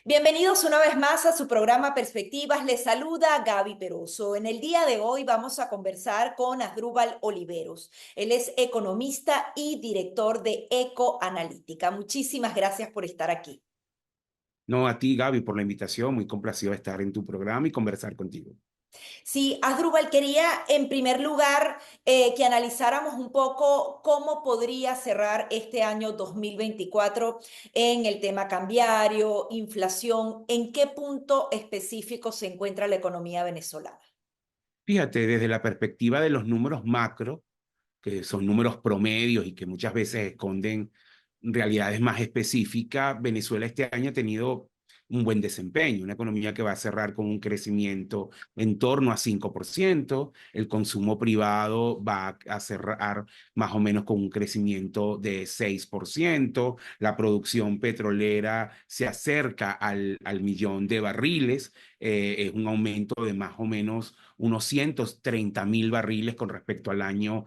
Bienvenidos una vez más a su programa Perspectivas. Les saluda Gaby Peroso. En el día de hoy vamos a conversar con Asdrúbal Oliveros. Él es economista y director de Ecoanalítica. Muchísimas gracias por estar aquí. No, a ti, Gaby, por la invitación. Muy complacido de estar en tu programa y conversar contigo. Sí, Asdrúbal, quería en primer lugar que analizáramos un poco cómo podría cerrar este año 2024 en el tema cambiario, inflación, en qué punto específico se encuentra la economía venezolana. Fíjate, desde la perspectiva de los números macro, que son números promedios y que muchas veces esconden realidades más específicas, Venezuela este año ha tenido un buen desempeño, una economía que va a cerrar con un crecimiento en torno a 5%, el consumo privado va a cerrar más o menos con un crecimiento de 6%, la producción petrolera se acerca al millón de barriles, es un aumento de más o menos unos 130.000 barriles con respecto al año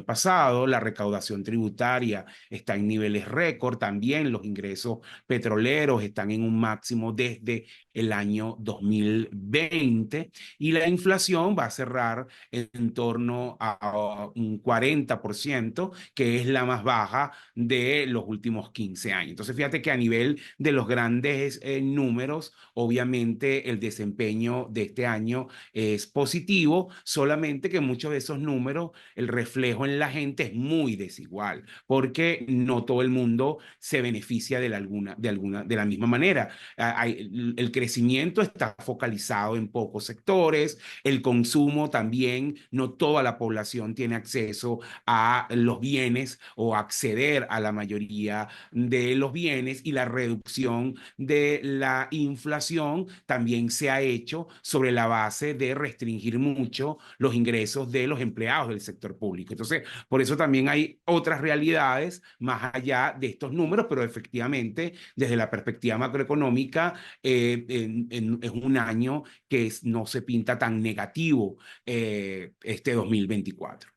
pasado. La recaudación tributaria está en niveles récord. También los ingresos petroleros están en un máximo desde el año 2020 y la inflación va a cerrar en torno a un 40%, que es la más baja de los últimos 15 años. Entonces, fíjate que a nivel de los grandes números, obviamente el desempeño de este año es positivo, solamente que muchos de esos números, el reflejo en la gente es muy desigual, porque no todo el mundo se beneficia de la misma manera. El crecimiento está focalizado en pocos sectores, el consumo también, no toda la población tiene acceso a los bienes o acceder a la mayoría de los bienes, y la reducción de la inflación también se ha hecho sobre la base de restringir mucho los ingresos de los empleados del sector público. Entonces, por eso también hay otras realidades más allá de estos números, pero efectivamente, desde la perspectiva macroeconómica, es un año que no se pinta tan negativo este 2024.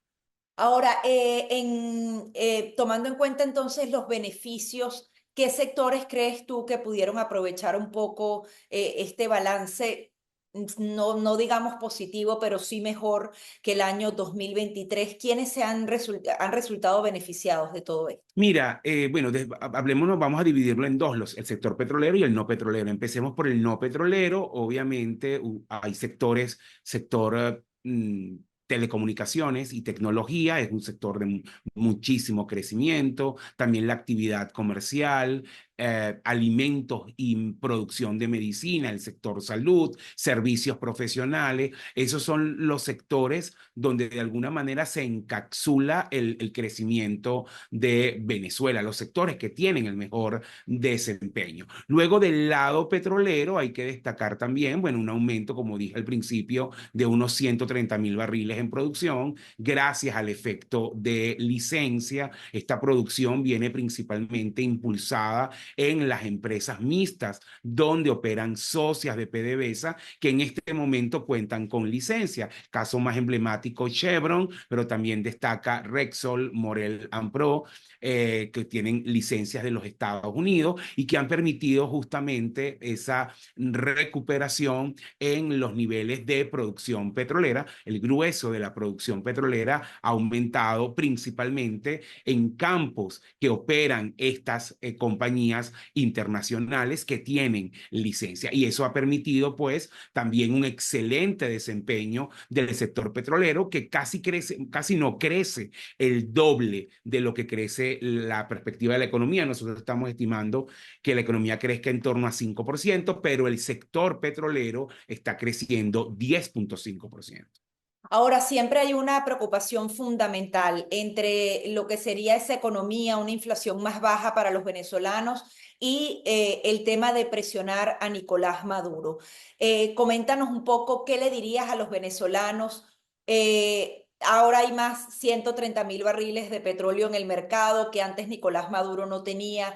Ahora, tomando en cuenta entonces los beneficios, ¿qué sectores crees tú que pudieron aprovechar un poco este balance, no digamos positivo, pero sí mejor que el año 2023? ¿Quiénes han resultado beneficiados de todo esto? Mira, bueno, hablemoslo, vamos a dividirlo en dos, el sector petrolero y el no petrolero. Empecemos por el no petrolero. Obviamente hay sector telecomunicaciones y tecnología, es un sector de muchísimo crecimiento. También la actividad comercial, alimentos y producción de medicina, el sector salud, servicios profesionales. Esos son los sectores donde de alguna manera se encapsula el crecimiento de Venezuela, los sectores que tienen el mejor desempeño. Luego del lado petrolero hay que destacar también, bueno, un aumento, como dije al principio, de unos 130.000 barriles en producción, gracias al efecto de licencia. Esta producción viene principalmente impulsada en las empresas mixtas, donde operan socias de PDVSA que en este momento cuentan con licencia. Caso más emblemático, Chevron, pero también destaca Rexol, Morel Ampro, que tienen licencias de los Estados Unidos y que han permitido justamente esa recuperación en los niveles de producción petrolera. El grueso de la producción petrolera ha aumentado principalmente en campos que operan estas compañías internacionales que tienen licencia, y eso ha permitido pues también un excelente desempeño del sector petrolero, que casi no crece el doble de lo que crece la perspectiva de la economía. Nosotros estamos estimando que la economía crezca en torno a 5%, pero el sector petrolero está creciendo 10,5%. Ahora, siempre hay una preocupación fundamental entre lo que sería esa economía, una inflación más baja para los venezolanos y el tema de presionar a Nicolás Maduro. Coméntanos un poco qué le dirías a los venezolanos. Ahora hay más 130.000 barriles de petróleo en el mercado que antes Nicolás Maduro no tenía.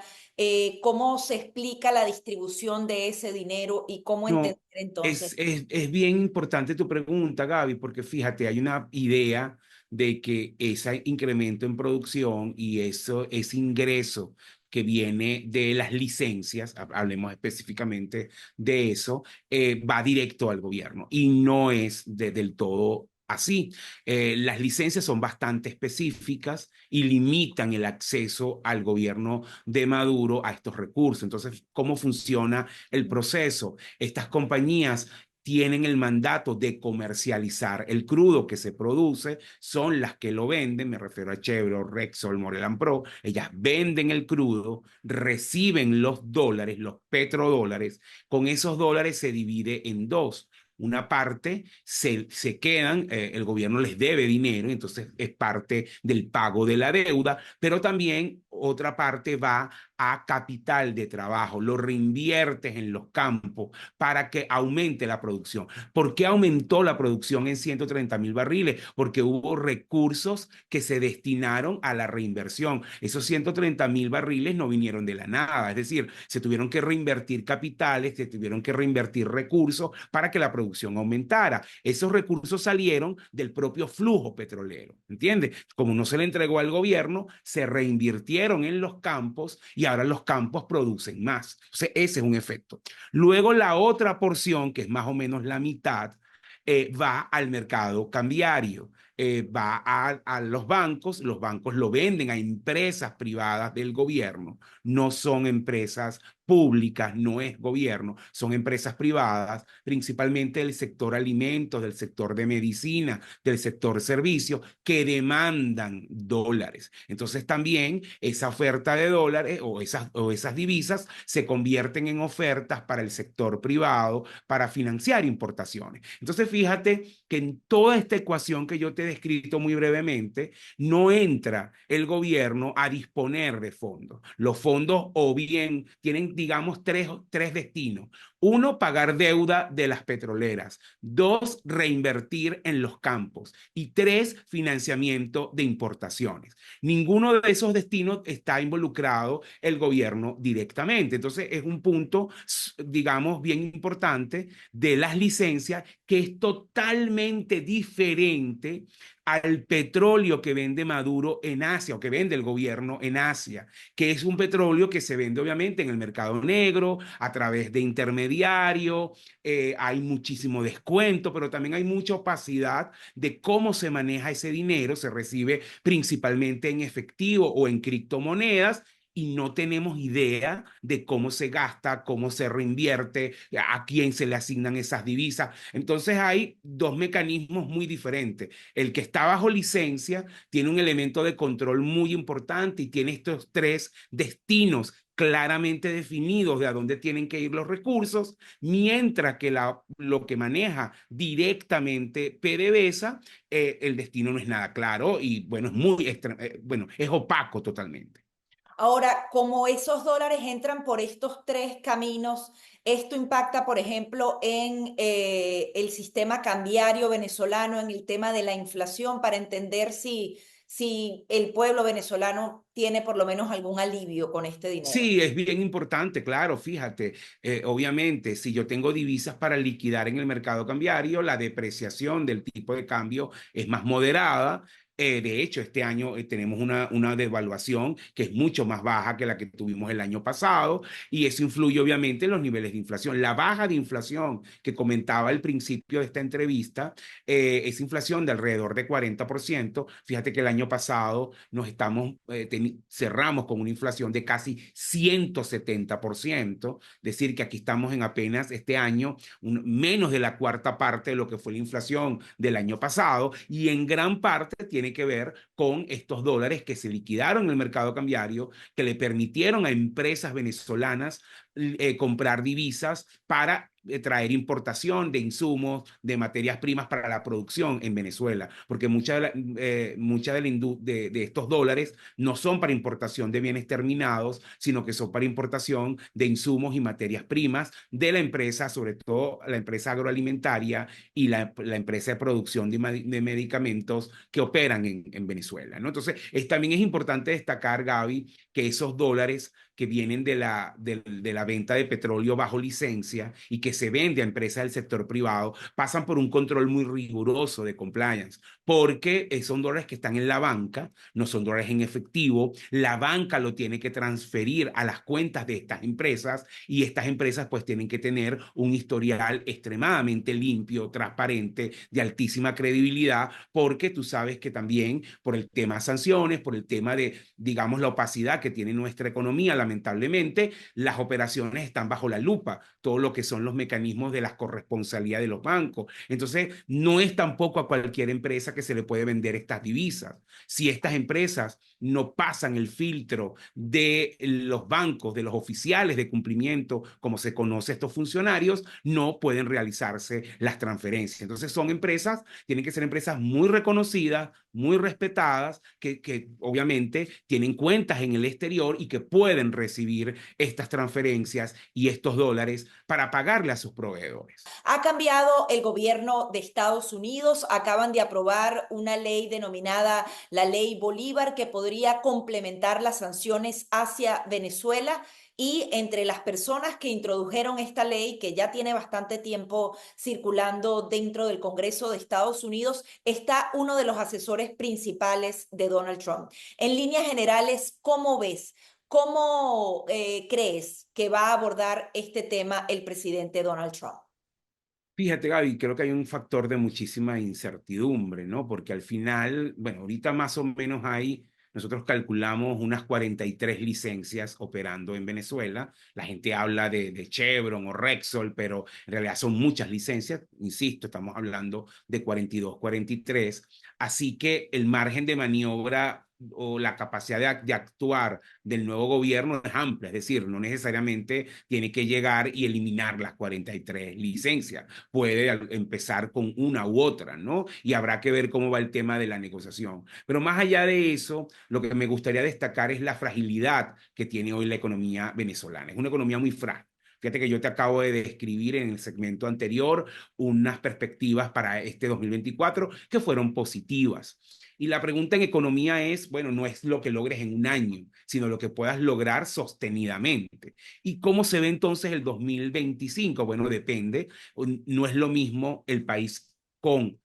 ¿Cómo se explica la distribución de ese dinero y cómo entender No, entonces? es bien importante tu pregunta, Gaby, porque fíjate, hay una idea de que ese incremento en producción y ese ingreso que viene de las licencias, hablemos específicamente de eso, va directo al gobierno y no es del todo así. Las licencias son bastante específicas y limitan el acceso al gobierno de Maduro a estos recursos. Entonces, ¿cómo funciona el proceso? Estas compañías tienen el mandato de comercializar el crudo que se produce, son las que lo venden, me refiero a Chevron, Repsol, Maurel & Pro, ellas venden el crudo, reciben los dólares, los petrodólares, con esos dólares se divide en dos. Una parte se quedan, el gobierno les debe dinero, entonces es parte del pago de la deuda, pero también otra parte va a capital de trabajo, lo reinviertes en los campos para que aumente la producción. ¿Por qué aumentó la producción en 130.000 barriles? Porque hubo recursos que se destinaron a la reinversión. Esos 130.000 barriles no vinieron de la nada, es decir, se tuvieron que reinvertir capitales, se tuvieron que reinvertir recursos para que la producción aumentara. Esos recursos salieron del propio flujo petrolero, ¿entiendes? Como no se le entregó al gobierno, se reinvirtieron en los campos y ahora los campos producen más. Entonces, ese es un efecto. Luego, la otra porción, que es más o menos la mitad, va al mercado cambiario, va a los bancos lo venden a empresas privadas del gobierno, no son empresas públicas, no es gobierno, son empresas privadas, principalmente del sector alimentos, del sector de medicina, del sector servicios, que demandan dólares. Entonces también esa oferta de dólares o esas divisas se convierten en ofertas para el sector privado para financiar importaciones. Entonces fíjate que en toda esta ecuación que yo te he descrito muy brevemente, no entra el gobierno a disponer de fondos. Los fondos o bien tienen, digamos, tres destinos. Uno, pagar deuda de las petroleras. Dos, reinvertir en los campos. Y tres, financiamiento de importaciones. Ninguno de esos destinos está involucrado el gobierno directamente. Entonces, es un punto, digamos, bien importante de las licencias que es totalmente diferente al petróleo que vende Maduro en Asia o que vende el gobierno en Asia, que es un petróleo que se vende obviamente en el mercado negro a través de intermediarios, hay muchísimo descuento, pero también hay mucha opacidad de cómo se maneja ese dinero, se recibe principalmente en efectivo o en criptomonedas y no tenemos idea de cómo se gasta, cómo se reinvierte, a quién se le asignan esas divisas. Entonces hay dos mecanismos muy diferentes. El que está bajo licencia tiene un elemento de control muy importante y tiene estos tres destinos claramente definidos de a dónde tienen que ir los recursos, mientras que lo que maneja directamente PDVSA, el destino no es nada claro y bueno, bueno, es opaco totalmente. Ahora, como esos dólares entran por estos tres caminos, esto impacta, por ejemplo, en el sistema cambiario venezolano, en el tema de la inflación, para entender si el pueblo venezolano tiene por lo menos algún alivio con este dinero. Sí, es bien importante, claro, fíjate, obviamente, si yo tengo divisas para liquidar en el mercado cambiario, la depreciación del tipo de cambio es más moderada. De hecho, este año tenemos una devaluación que es mucho más baja que la que tuvimos el año pasado y eso influye obviamente en los niveles de inflación. La baja de inflación que comentaba al principio de esta entrevista, es inflación de alrededor de 40%. Fíjate que el año pasado cerramos con una inflación de casi 170%, es decir, que aquí estamos en apenas este año menos de la cuarta parte de lo que fue la inflación del año pasado y en gran parte tiene que ver con estos dólares que se liquidaron en el mercado cambiario, que le permitieron a empresas venezolanas comprar divisas para traer importación de insumos, de materias primas para la producción en Venezuela, porque mucha de estos dólares no son para importación de bienes terminados, sino que son para importación de insumos y materias primas de la empresa, sobre todo la empresa agroalimentaria y la empresa de producción de medicamentos que operan en Venezuela, ¿no? Entonces, también es importante destacar, Gaby, que esos dólares que vienen de la venta de petróleo bajo licencia y que se vende a empresas del sector privado, pasan por un control muy riguroso de compliance, porque son dólares que están en la banca, no son dólares en efectivo, la banca lo tiene que transferir a las cuentas de estas empresas y estas empresas pues tienen que tener un historial extremadamente limpio, transparente, de altísima credibilidad, porque tú sabes que también por el tema de sanciones, por el tema de, digamos, la opacidad que tiene nuestra economía, lamentablemente, las operaciones están bajo la lupa, todo lo que son los mecanismos de la corresponsabilidad de los bancos. Entonces, no es tampoco a cualquier empresa que se le puede vender estas divisas. Si estas empresas no pasan el filtro de los bancos, de los oficiales de cumplimiento, como se conoce a estos funcionarios, no pueden realizarse las transferencias. Entonces son empresas, tienen que ser empresas muy reconocidas, muy respetadas, que obviamente tienen cuentas en el exterior y que pueden recibir estas transferencias y estos dólares para pagarle a sus proveedores. Ha cambiado el gobierno de Estados Unidos. Acaban de aprobar una ley denominada la Ley Bolívar que podría complementar las sanciones hacia Venezuela. Y entre las personas que introdujeron esta ley, que ya tiene bastante tiempo circulando dentro del Congreso de Estados Unidos, está uno de los asesores principales de Donald Trump. En líneas generales, ¿cómo ves? ¿Cómo crees que va a abordar este tema el presidente Donald Trump? Fíjate, Gaby, creo que hay un factor de muchísima incertidumbre, ¿no? Porque al final, bueno, ahorita más o menos hay, nosotros calculamos unas 43 licencias operando en Venezuela. La gente habla de Chevron o Rexol, pero en realidad son muchas licencias. Insisto, estamos hablando de 42, 43. Así que el margen de maniobra o la capacidad de actuar del nuevo gobierno es amplia, es decir, no necesariamente tiene que llegar y eliminar las 43 licencias, puede empezar con una u otra, ¿no? Y habrá que ver cómo va el tema de la negociación. Pero más allá de eso, lo que me gustaría destacar es la fragilidad que tiene hoy la economía venezolana. Es una economía muy frágil. Fíjate que yo te acabo de describir en el segmento anterior unas perspectivas para este 2024 que fueron positivas. Y la pregunta en economía es, bueno, no es lo que logres en un año, sino lo que puedas lograr sostenidamente. ¿Y cómo se ve entonces el 2025? Bueno, depende. No es lo mismo el país con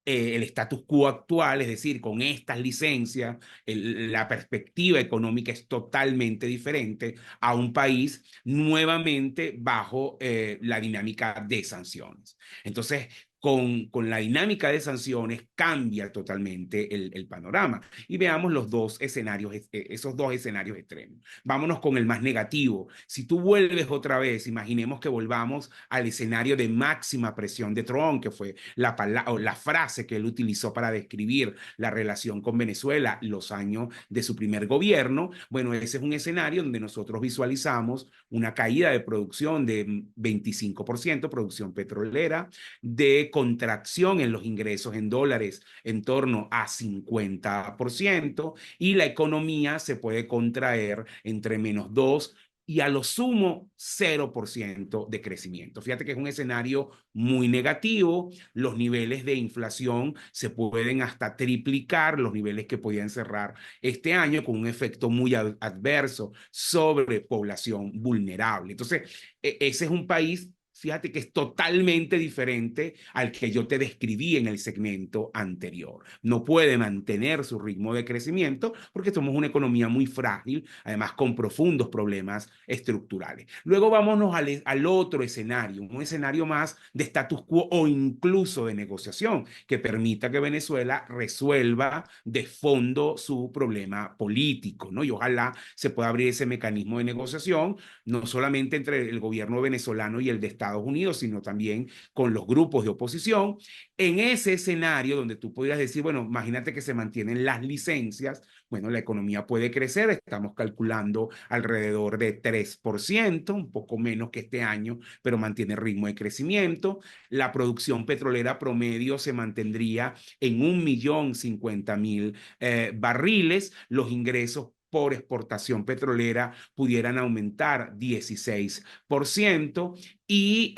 el status quo actual, es decir, con estas licencias, la perspectiva económica es totalmente diferente a un país nuevamente bajo la dinámica de sanciones. Entonces, con la dinámica de sanciones cambia totalmente el panorama. Y veamos los dos escenarios, esos dos escenarios extremos. Vámonos con el más negativo. Si tú vuelves otra vez, imaginemos que volvamos al escenario de máxima presión de Trump, que fue la frase que él utilizó para describir la relación con Venezuela los años de su primer gobierno. Bueno, ese es un escenario donde nosotros visualizamos una caída de producción de 25%, producción petrolera, de contracción en los ingresos en dólares en torno a 50% y la economía se puede contraer entre -2 y a lo sumo 0% de crecimiento. Fíjate que es un escenario muy negativo, los niveles de inflación se pueden hasta triplicar, los niveles que podían cerrar este año con un efecto muy adverso sobre población vulnerable. Entonces, ese es un país, fíjate que es totalmente diferente al que yo te describí en el segmento anterior. No puede mantener su ritmo de crecimiento porque somos una economía muy frágil, además con profundos problemas estructurales. Luego vámonos al otro escenario, un escenario más de status quo o incluso de negociación que permita que Venezuela resuelva de fondo su problema político, ¿no? Y ojalá se pueda abrir ese mecanismo de negociación, no solamente entre el gobierno venezolano y el de Estados Unidos, sino también con los grupos de oposición. En ese escenario donde tú podrías decir, bueno, imagínate que se mantienen las licencias, bueno, la economía puede crecer, estamos calculando alrededor de 3%, un poco menos que este año, pero mantiene ritmo de crecimiento. La producción petrolera promedio se mantendría en 1.050.000 barriles, los ingresos por exportación petrolera pudieran aumentar 16% y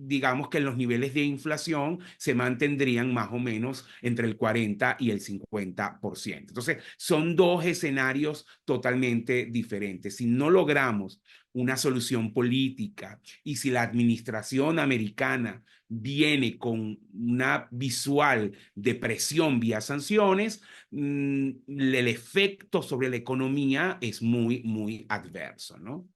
digamos que los niveles de inflación se mantendrían más o menos entre el 40 y el 50%. Entonces, son dos escenarios totalmente diferentes. Si no logramos una solución política y si la administración americana viene con una visual de presión vía sanciones, el efecto sobre la economía es muy, muy adverso, ¿no?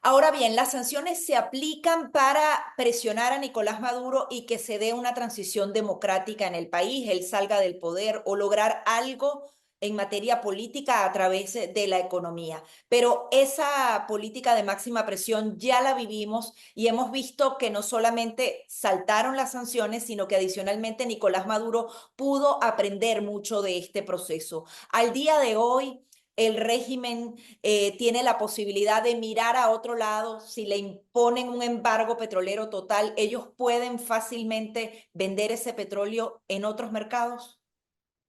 Ahora bien, las sanciones se aplican para presionar a Nicolás Maduro y que se dé una transición democrática en el país, él salga del poder o lograr algo en materia política a través de la economía. Pero esa política de máxima presión ya la vivimos y hemos visto que no solamente saltaron las sanciones, sino que adicionalmente Nicolás Maduro pudo aprender mucho de este proceso. Al día de hoy, el régimen tiene la posibilidad de mirar a otro lado. Si le imponen un embargo petrolero total, ellos pueden fácilmente vender ese petróleo en otros mercados.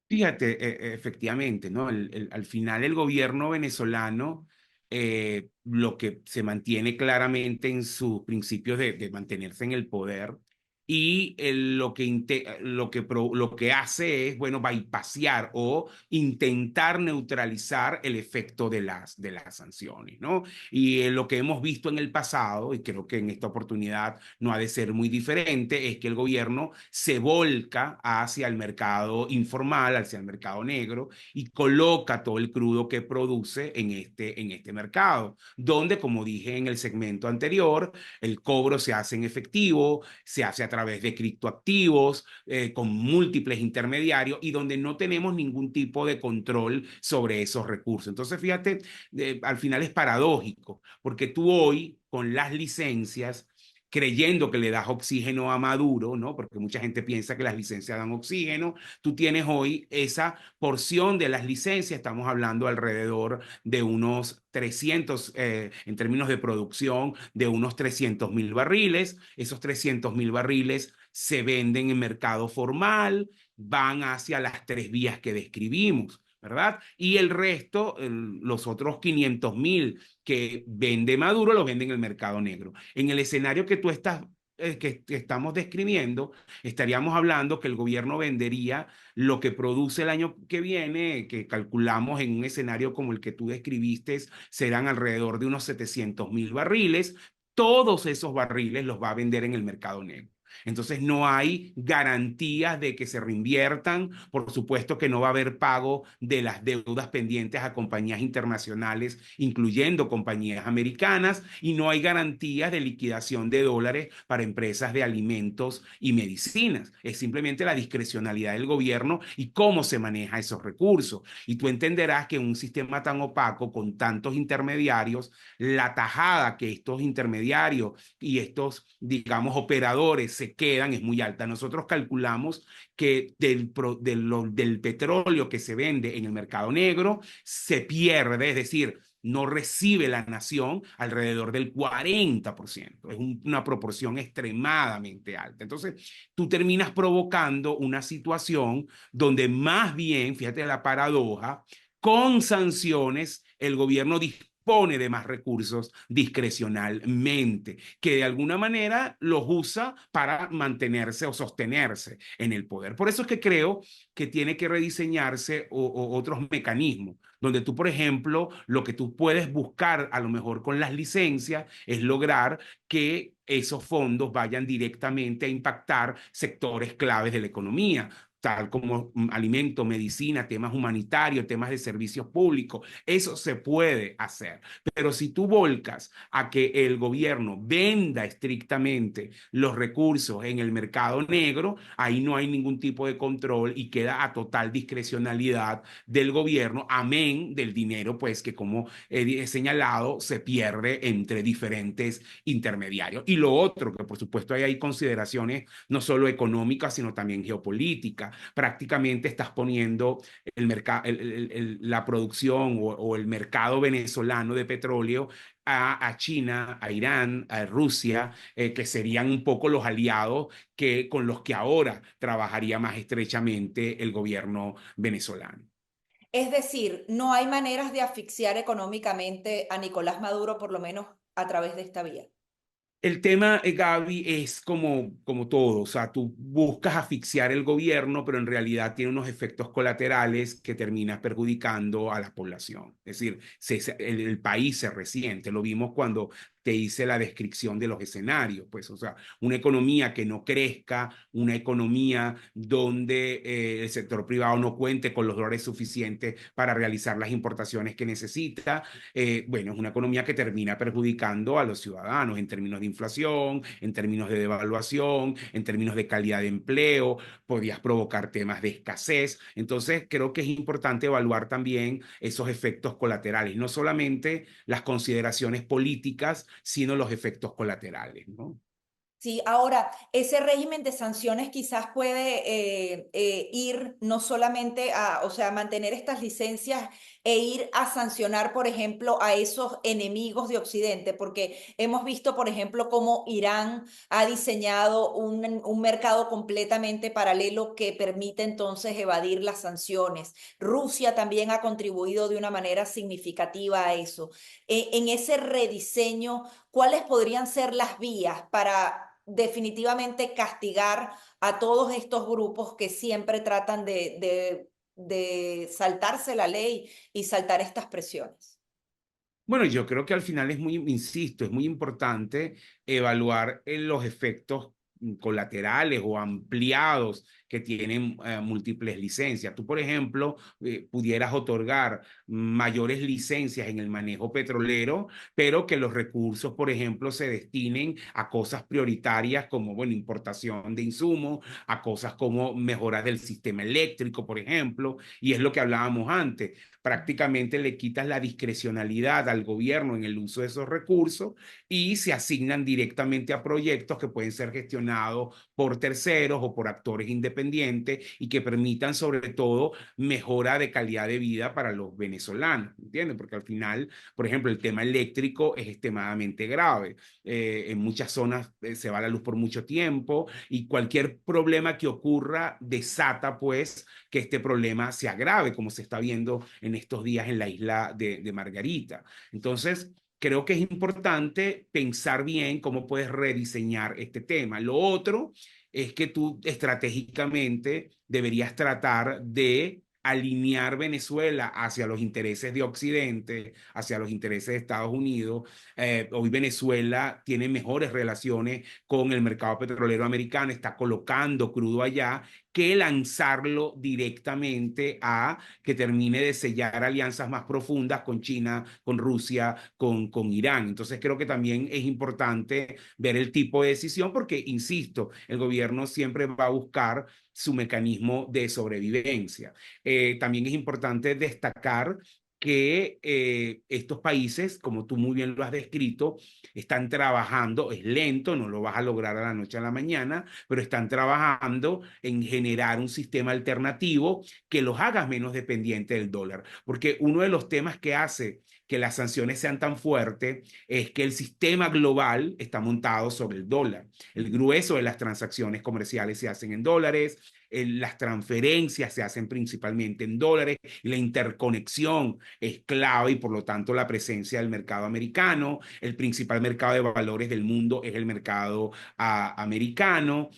Fíjate, efectivamente, ¿no? Al final el gobierno venezolano lo que se mantiene claramente en sus principios de mantenerse en el poder y lo que hace es, bueno, bypassear o intentar neutralizar el efecto de las sanciones, ¿no? Y lo que hemos visto en el pasado, y creo que en esta oportunidad no ha de ser muy diferente, es que el gobierno se volca hacia el mercado informal, hacia el mercado negro, y coloca todo el crudo que produce en este mercado, donde, como dije en el segmento anterior, el cobro se hace en efectivo, se hace a través de criptoactivos, con múltiples intermediarios, y donde no tenemos ningún tipo de control sobre esos recursos. Entonces, fíjate, al final es paradójico, porque tú hoy, con las licencias, creyendo que le das oxígeno a Maduro, ¿no? Porque mucha gente piensa que las licencias dan oxígeno. Tú tienes hoy esa porción de las licencias, estamos hablando alrededor de unos 300, en términos de producción, de unos 300.000 barriles. Esos 300.000 barriles se venden en mercado formal, van hacia las tres vías que describimos. ¿Verdad? Y el resto, los otros 500.000 que vende Maduro, los vende en el mercado negro. En el escenario que tú estás, que estamos describiendo, estaríamos hablando que el gobierno vendería lo que produce el año que viene, que calculamos en un escenario como el que tú describiste, serán alrededor de unos 700.000 barriles. Todos esos barriles los va a vender en el mercado negro. Entonces no hay garantías de que se reinviertan. Por supuesto que no va a haber pago de las deudas pendientes a compañías internacionales, incluyendo compañías americanas, y no hay garantías de liquidación de dólares para empresas de alimentos y medicinas. Es simplemente la discrecionalidad del gobierno y cómo se maneja esos recursos. Y tú entenderás que en un sistema tan opaco, con tantos intermediarios, la tajada que estos intermediarios y estos, digamos, operadores se quedan es muy alta. Nosotros calculamos que del petróleo que se vende en el mercado negro se pierde, es decir, no recibe la nación alrededor del 40%. Es una proporción extremadamente alta. Entonces, tú terminas provocando una situación donde más bien, fíjate la paradoja, con sanciones el gobierno dispone de más recursos discrecionalmente, que de alguna manera los usa para mantenerse o sostenerse en el poder. Por eso es que creo que tiene que rediseñarse otros mecanismos, donde tú, por ejemplo, lo que tú puedes buscar a lo mejor con las licencias es lograr que esos fondos vayan directamente a impactar sectores claves de la economía, tal como alimento, medicina, temas humanitarios, temas de servicios públicos. Eso se puede hacer. Pero si tú volcas a que el gobierno venda estrictamente los recursos en el mercado negro, ahí no hay ningún tipo de control y queda a total discrecionalidad del gobierno, amén del dinero, pues que como he señalado, se pierde entre diferentes intermediarios. Y lo otro, que por supuesto hay consideraciones no solo económicas, sino también geopolíticas. Prácticamente estás poniendo la producción o el mercado venezolano de petróleo a China, a Irán, a Rusia, que serían un poco los aliados con los que ahora trabajaría más estrechamente el gobierno venezolano. Es decir, no hay maneras de asfixiar económicamente a Nicolás Maduro, por lo menos a través de esta vía. El tema, Gaby, es como todo, o sea, tú buscas asfixiar el gobierno, pero en realidad tiene unos efectos colaterales que terminan perjudicando a la población. Es decir, el país se resiente, lo vimos cuando te hice la descripción de los escenarios, pues, o sea, una economía que no crezca, una economía donde el sector privado no cuente con los dólares suficientes para realizar las importaciones que necesita, bueno, es una economía que termina perjudicando a los ciudadanos en términos de inflación, en términos de devaluación, en términos de calidad de empleo, podías provocar temas de escasez. Entonces, creo que es importante evaluar también esos efectos colaterales, no solamente las consideraciones políticas, sino los efectos colaterales, ¿no? Sí, ahora, ese régimen de sanciones quizás puede ir no solamente a, o sea, mantener estas licencias e ir a sancionar, por ejemplo, a esos enemigos de Occidente, porque hemos visto, por ejemplo, cómo Irán ha diseñado un mercado completamente paralelo que permite entonces evadir las sanciones. Rusia también ha contribuido de una manera significativa a eso. En ese rediseño, ¿cuáles podrían ser las vías para definitivamente castigar a todos estos grupos que siempre tratan de saltarse la ley y saltar estas presiones? Bueno, yo creo que al final es muy, insisto, es muy importante evaluar los efectos colaterales o ampliados que tienen múltiples licencias. Tú, por ejemplo, pudieras otorgar mayores licencias en el manejo petrolero, pero que los recursos, por ejemplo, se destinen a cosas prioritarias como, bueno, importación de insumos, a cosas como mejoras del sistema eléctrico, por ejemplo, y es lo que hablábamos antes, prácticamente le quitas la discrecionalidad al gobierno en el uso de esos recursos y se asignan directamente a proyectos que pueden ser gestionados por terceros o por actores independientes y que permitan sobre todo mejora de calidad de vida para los venezolanos, ¿entiendes? Porque al final, por ejemplo, el tema eléctrico es extremadamente grave. En muchas zonas se va la luz por mucho tiempo y cualquier problema que ocurra desata pues que este problema se agrave, como se está viendo en estos días en la isla de Margarita. Entonces, creo que es importante pensar bien cómo puedes rediseñar este tema. Lo otro es que tú estratégicamente deberías tratar de alinear Venezuela hacia los intereses de Occidente, hacia los intereses de Estados Unidos. Hoy Venezuela tiene mejores relaciones con el mercado petrolero americano, está colocando crudo allá, que lanzarlo directamente a que termine de sellar alianzas más profundas con China, con Rusia, con Irán. Entonces creo que también es importante ver el tipo de decisión porque, insisto, el gobierno siempre va a buscar su mecanismo de sobrevivencia. También es importante destacar que estos países, como tú muy bien lo has descrito, están trabajando, es lento, no lo vas a lograr a la noche a la mañana, pero están trabajando en generar un sistema alternativo que los haga menos dependientes del dólar. Porque uno de los temas que hace que las sanciones sean tan fuertes es que el sistema global está montado sobre el dólar. El grueso de las transacciones comerciales se hacen en dólares, las transferencias se hacen principalmente en dólares, y la interconexión es clave y por lo tanto la presencia del mercado americano, el principal mercado de valores del mundo es el mercado americano,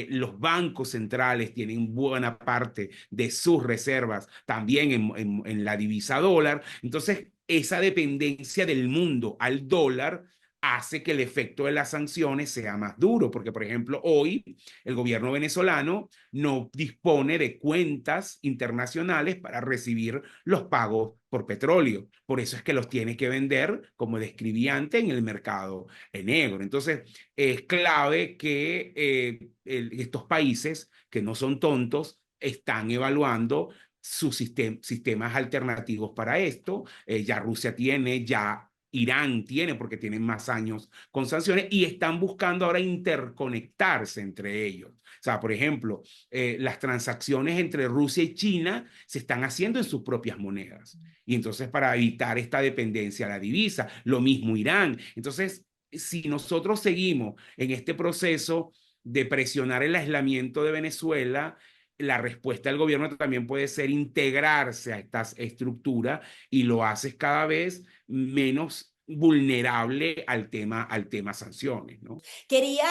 los bancos centrales tienen buena parte de sus reservas también en la divisa dólar, entonces esa dependencia del mundo al dólar hace que el efecto de las sanciones sea más duro, porque por ejemplo hoy el gobierno venezolano no dispone de cuentas internacionales para recibir los pagos por petróleo. Por eso es que los tiene que vender, como describí antes, en el mercado negro. Entonces, es clave que estos países, que no son tontos, están evaluando sus sistemas alternativos para esto. Ya Rusia tiene, ya Irán tiene, porque tienen más años con sanciones y están buscando ahora interconectarse entre ellos. O sea, por ejemplo, las transacciones entre Rusia y China se están haciendo en sus propias monedas. Y entonces para evitar esta dependencia a la divisa, lo mismo Irán. Entonces, si nosotros seguimos en este proceso de presionar el aislamiento de Venezuela, la respuesta del gobierno también puede ser integrarse a estas estructuras y lo haces cada vez menos vulnerable al tema sanciones, ¿no? Quería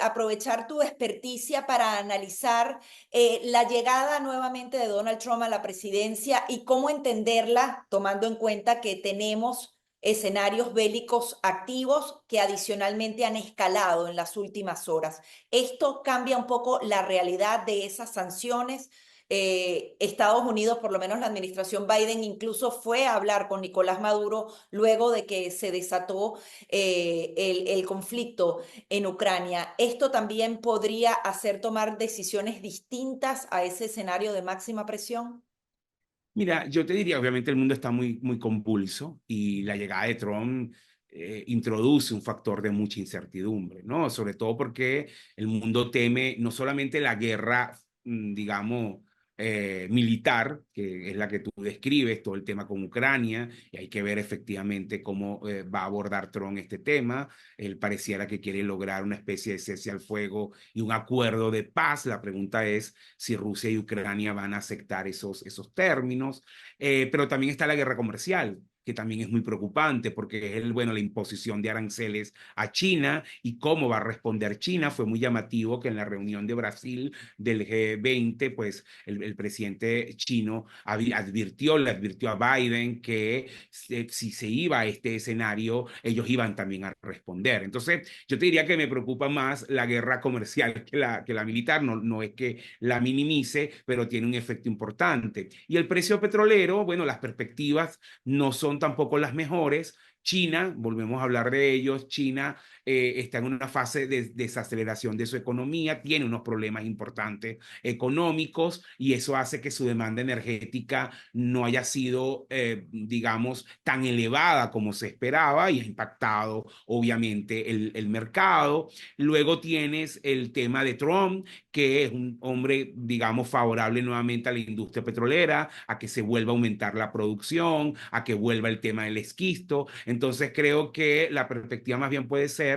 aprovechar tu experticia para analizar la llegada nuevamente de Donald Trump a la presidencia y cómo entenderla, tomando en cuenta que tenemos escenarios bélicos activos que adicionalmente han escalado en las últimas horas. Esto cambia un poco la realidad de esas sanciones. Estados Unidos, por lo menos la administración Biden, incluso fue a hablar con Nicolás Maduro luego de que se desató el conflicto en Ucrania. ¿Esto también podría hacer tomar decisiones distintas a ese escenario de máxima presión? Mira, yo te diría, obviamente el mundo está muy convulso y la llegada de Trump introduce un factor de mucha incertidumbre, ¿no? Sobre todo porque el mundo teme no solamente la guerra, digamos, militar, que es la que tú describes, todo el tema con Ucrania, y hay que ver efectivamente cómo va a abordar Trump este tema. Él pareciera que quiere lograr una especie de cese al fuego y un acuerdo de paz. La pregunta es si Rusia y Ucrania van a aceptar esos términos, pero también está la guerra comercial, que también es muy preocupante porque es bueno, la imposición de aranceles a China y cómo va a responder China. Fue muy llamativo que en la reunión de Brasil del G20, pues el presidente chino le advirtió a Biden que si se iba a este escenario, ellos iban también a responder. Entonces, yo te diría que me preocupa más la guerra comercial que la militar. No, no es que la minimice, pero tiene un efecto importante. Y el precio petrolero, bueno, las perspectivas no son tampoco las mejores. China, volvemos a hablar de ellos, China está en una fase de desaceleración de su economía, tiene unos problemas importantes económicos y eso hace que su demanda energética no haya sido, digamos, tan elevada como se esperaba y ha impactado obviamente el mercado. Luego tienes el tema de Trump, que es un hombre, digamos, favorable nuevamente a la industria petrolera, a que se vuelva a aumentar la producción, a que vuelva el tema del esquisto. Entonces creo que la perspectiva más bien puede ser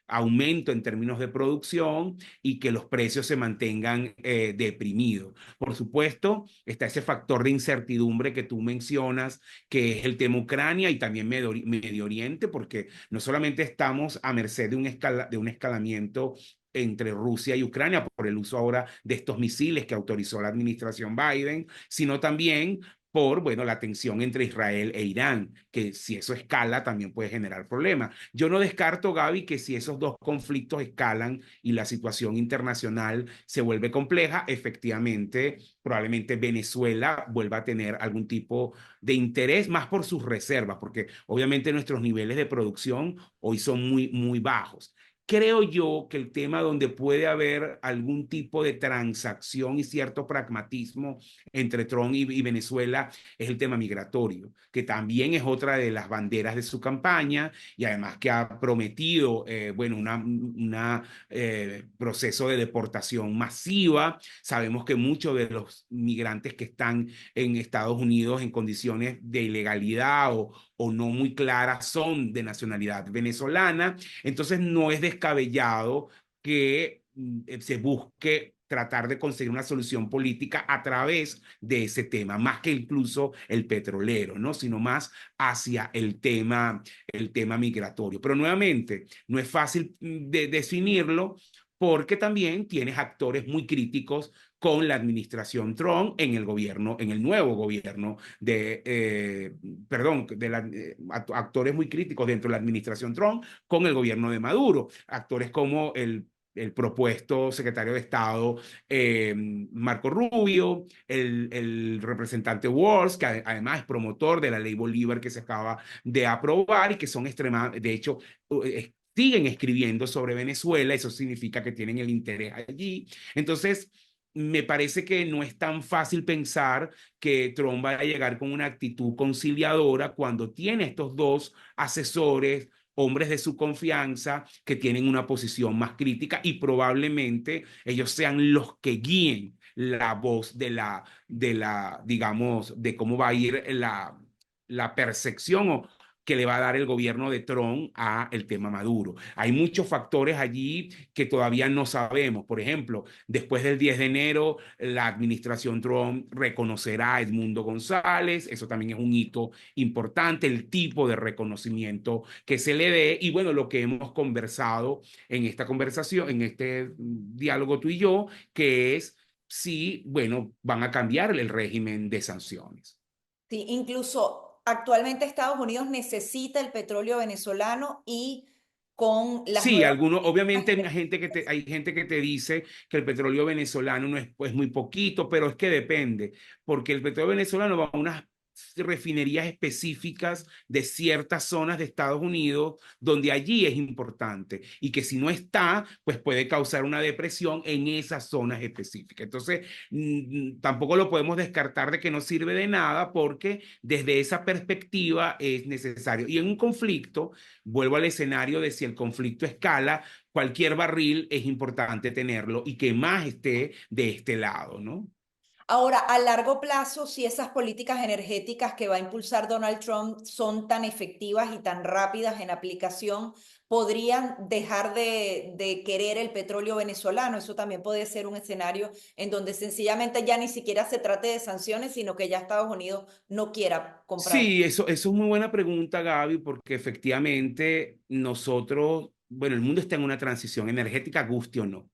aumento en términos de producción y que los precios se mantengan deprimidos. Por supuesto, está ese factor de incertidumbre que tú mencionas, que es el tema Ucrania y también Medio Oriente, porque no solamente estamos a merced de un escalamiento entre Rusia y Ucrania por el uso ahora de estos misiles que autorizó la administración Biden, sino también por, bueno, la tensión entre Israel e Irán, que si eso escala también puede generar problemas. Yo no descarto, Gaby, que si esos dos conflictos escalan y la situación internacional se vuelve compleja, efectivamente, probablemente Venezuela vuelva a tener algún tipo de interés más por sus reservas, porque obviamente nuestros niveles de producción hoy son muy bajos. Creo yo que el tema donde puede haber algún tipo de transacción y cierto pragmatismo entre Trump y Venezuela es el tema migratorio, que también es otra de las banderas de su campaña y además que ha prometido, bueno, proceso de deportación masiva. Sabemos que muchos de los migrantes que están en Estados Unidos en condiciones de ilegalidad o no muy claras son de nacionalidad venezolana. Entonces no es descabellado que se busque tratar de conseguir una solución política a través de ese tema, más que incluso el petrolero, ¿no? Sino más hacia el tema migratorio. Pero nuevamente, no es fácil de definirlo porque también tienes actores muy críticos con la administración Trump en el gobierno, en el nuevo gobierno actores muy críticos dentro de la administración Trump con el gobierno de Maduro, actores como el propuesto secretario de Estado Marco Rubio, el representante Walz, que además es promotor de la ley Bolívar que se acaba de aprobar y que son extremadamente, de hecho, siguen escribiendo sobre Venezuela, eso significa que tienen el interés allí. Entonces, me parece que no es tan fácil pensar que Trump va a llegar con una actitud conciliadora cuando tiene estos dos asesores, hombres de su confianza, que tienen una posición más crítica y probablemente ellos sean los que guíen la voz digamos, de cómo va a ir la percepción que le va a dar el gobierno de Trump a el tema Maduro. Hay muchos factores allí que todavía no sabemos. Por ejemplo, después del 10 de enero, la administración Trump reconocerá a Edmundo González. Eso también es un hito importante, el tipo de reconocimiento que se le dé. Y bueno, lo que hemos conversado en esta conversación, en este diálogo tú y yo, que es si, bueno, van a cambiar el régimen de sanciones. Sí, incluso actualmente Estados Unidos necesita el petróleo venezolano y con las Sí, nuevas algunos, obviamente políticas. hay gente que te dice que el petróleo venezolano no es pues, muy poquito, pero es que depende, porque el petróleo venezolano va a unas refinerías específicas de ciertas zonas de Estados Unidos, donde allí es importante y que si no está, pues puede causar una depresión en esas zonas específicas. Entonces, tampoco lo podemos descartar de que no sirve de nada porque desde esa perspectiva es necesario. Y en un conflicto, vuelvo al escenario de si el conflicto escala, cualquier barril es importante tenerlo y que más esté de este lado, ¿no? Ahora, a largo plazo, si esas políticas energéticas que va a impulsar Donald Trump son tan efectivas y tan rápidas en aplicación, podrían dejar de querer el petróleo venezolano. Eso también puede ser un escenario en donde sencillamente ya ni siquiera se trate de sanciones, sino que ya Estados Unidos no quiera comprar. Sí, eso es muy buena pregunta, Gaby, porque efectivamente nosotros, bueno, el mundo está en una transición energética, guste o no,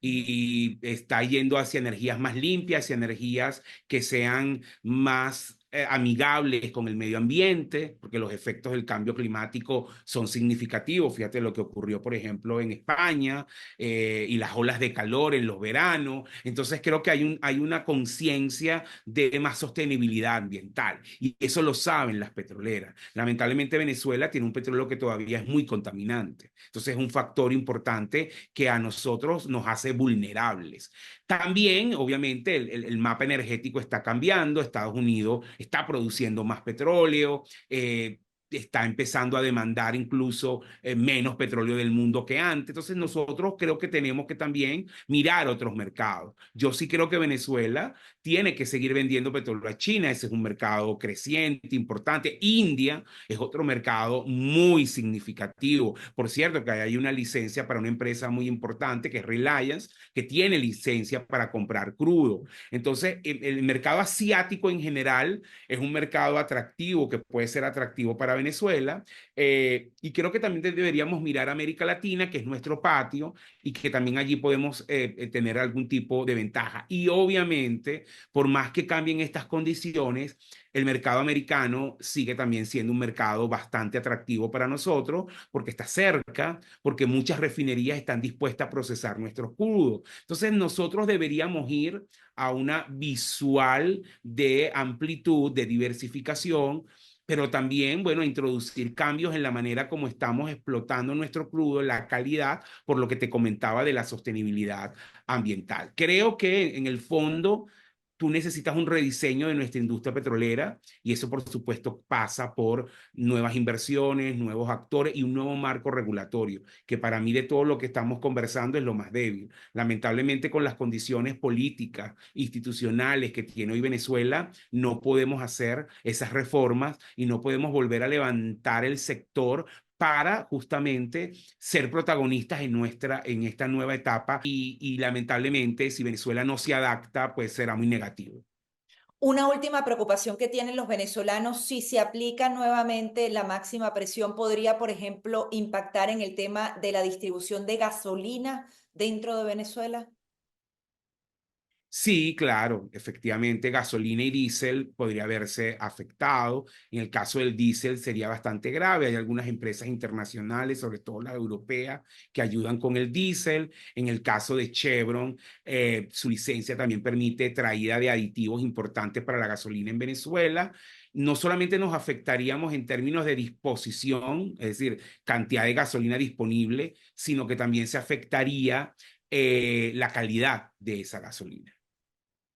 y está yendo hacia energías más limpias, hacia energías que sean más amigables con el medio ambiente, porque los efectos del cambio climático son significativos. Fíjate lo que ocurrió, por ejemplo, en España y las olas de calor en los veranos. Entonces creo que hay una conciencia de más sostenibilidad ambiental y eso lo saben las petroleras. Lamentablemente Venezuela tiene un petróleo que todavía es muy contaminante. Entonces es un factor importante que a nosotros nos hace vulnerables. También, obviamente, el mapa energético está cambiando. Estados Unidos está produciendo más petróleo. Está empezando a demandar incluso menos petróleo del mundo que antes. Entonces nosotros creo que tenemos que también mirar otros mercados. Yo sí creo que Venezuela tiene que seguir vendiendo petróleo a China. Ese es un mercado creciente, importante. India es otro mercado muy significativo. Por cierto, que hay una licencia para una empresa muy importante que es Reliance, que tiene licencia para comprar crudo. Entonces, el mercado asiático en general es un mercado atractivo que puede ser atractivo para Venezuela. Y creo que también deberíamos mirar a América Latina, que es nuestro patio, y que también allí podemos tener algún tipo de ventaja. Y obviamente, por más que cambien estas condiciones, el mercado americano sigue también siendo un mercado bastante atractivo para nosotros porque está cerca, porque muchas refinerías están dispuestas a procesar nuestros crudos. Entonces nosotros deberíamos ir a una visual de amplitud, de diversificación, pero también, bueno, introducir cambios en la manera como estamos explotando nuestro crudo, la calidad, por lo que te comentaba de la sostenibilidad ambiental. Creo que en el fondo tú necesitas un rediseño de nuestra industria petrolera y eso por supuesto pasa por nuevas inversiones, nuevos actores y un nuevo marco regulatorio, que para mí de todo lo que estamos conversando es lo más débil. Lamentablemente con las condiciones políticas, institucionales que tiene hoy Venezuela, no podemos hacer esas reformas y no podemos volver a levantar el sector para justamente ser protagonistas en esta nueva etapa y lamentablemente si Venezuela no se adapta, pues será muy negativo. Una última preocupación que tienen los venezolanos, si se aplica nuevamente la máxima presión, podría, por ejemplo, impactar en el tema de la distribución de gasolina dentro de Venezuela. Sí, claro, efectivamente, gasolina y diésel podría verse afectado. En el caso del diésel sería bastante grave. Hay algunas empresas internacionales, sobre todo la europea, que ayudan con el diésel. En el caso de Chevron, su licencia también permite traída de aditivos importantes para la gasolina en Venezuela. No solamente nos afectaríamos en términos de disposición, es decir, cantidad de gasolina disponible, sino que también se afectaría la calidad de esa gasolina.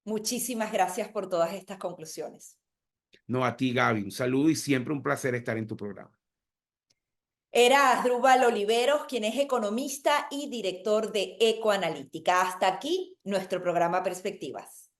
Muchísimas gracias por todas estas conclusiones. No, a ti, Gaby, un saludo y siempre un placer estar en tu programa. Era Asdrúbal Oliveros, quien es economista y director de Ecoanalítica. Hasta aquí nuestro programa Perspectivas.